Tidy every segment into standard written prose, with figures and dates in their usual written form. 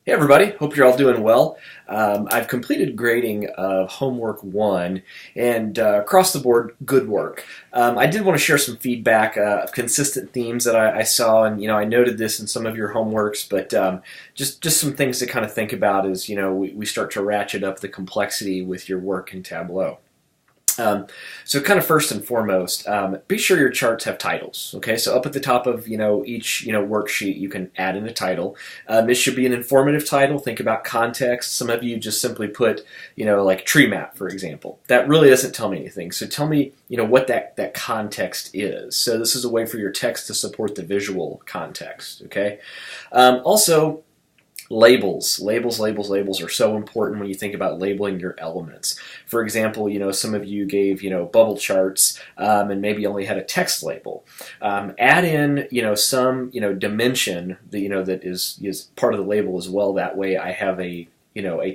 Hey everybody, hope you're all doing well. I've completed grading of homework 1 and across the board, good work. I did want to share some feedback of consistent themes that I saw, and I noted this in some of your homeworks, but just some things to kind of think about as we start to ratchet up the complexity with your work in Tableau. So kind of first and foremost, be sure your charts have titles. Okay, so up at the top of each worksheet, you can add in a title. It should be an informative title. Think about context. Some of you just simply put like tree map, for example. That really doesn't tell me anything. So tell me what that context is. So this is a way for your text to support the visual context. Okay, also. Labels are so important when you think about labeling your elements. For example, some of you gave bubble charts and maybe only had a text label. Add in some dimension that is part of the label as well. That way, I have a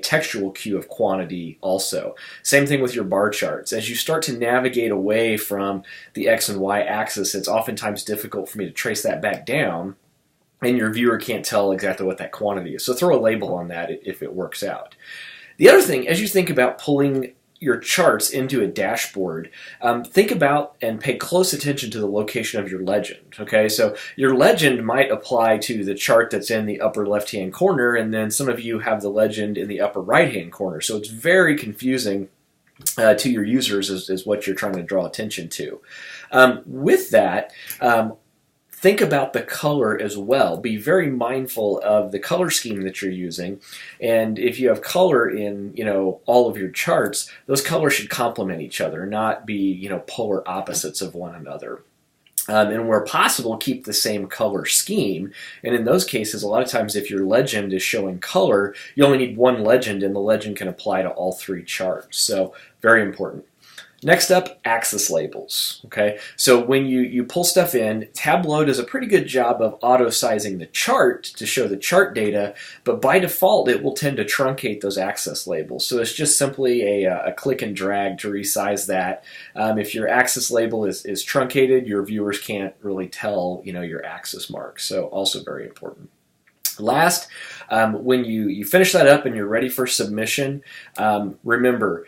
textual cue of quantity also. Same thing with your bar charts. As you start to navigate away from the X and Y axis, it's oftentimes difficult for me to trace that back down, and your viewer can't tell exactly what that quantity is. So throw a label on that if it works out. The other thing, as you think about pulling your charts into a dashboard, think about and pay close attention to the location of your legend. Okay, so your legend might apply to the chart that's in the upper left-hand corner, and then some of you have the legend in the upper right-hand corner. So it's very confusing to your users is what you're trying to draw attention to. With that, think about the color as well. Be very mindful of the color scheme that you're using. And if you have color in, all of your charts, those colors should complement each other, not be, polar opposites of one another. And where possible, keep the same color scheme. And in those cases, a lot of times if your legend is showing color, you only need one legend, and the legend can apply to all three charts. So very important. Next up, axis labels. Okay, so when you pull stuff in, Tableau does a pretty good job of auto-sizing the chart to show the chart data, but by default it will tend to truncate those axis labels. So it's just simply a click and drag to resize that. If your axis label is truncated, your viewers can't really tell your axis marks. So also very important. Last, when you finish that up and you're ready for submission, remember,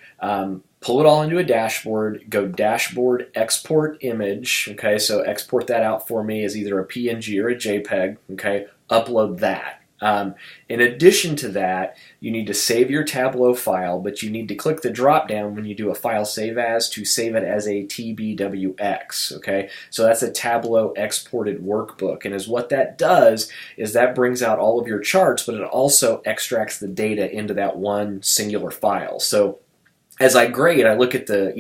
pull it all into a dashboard, go dashboard, export image, okay, so export that out for me as either a PNG or a JPEG, okay, upload that. In addition to that, you need to save your Tableau file, but you need to click the drop down when you do a file save as to save it as a TBWX, okay? So that's a Tableau exported workbook, and as what that does is that brings out all of your charts, but it also extracts the data into that one singular file. So as I grade, I look at the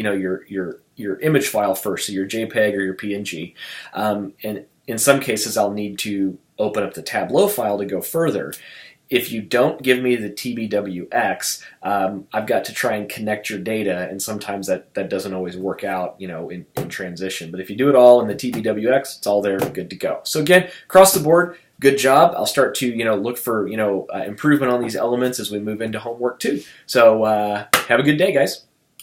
your image file first, so your JPEG or your PNG, and in some cases I'll need to open up the Tableau file to go further. If you don't give me the TBWX, I've got to try and connect your data, and sometimes that doesn't always work out, in transition. But if you do it all in the TBWX, it's all there, good to go. So again, across the board, good job. I'll start to look for improvement on these elements as we move into homework 2. So have a good day, guys.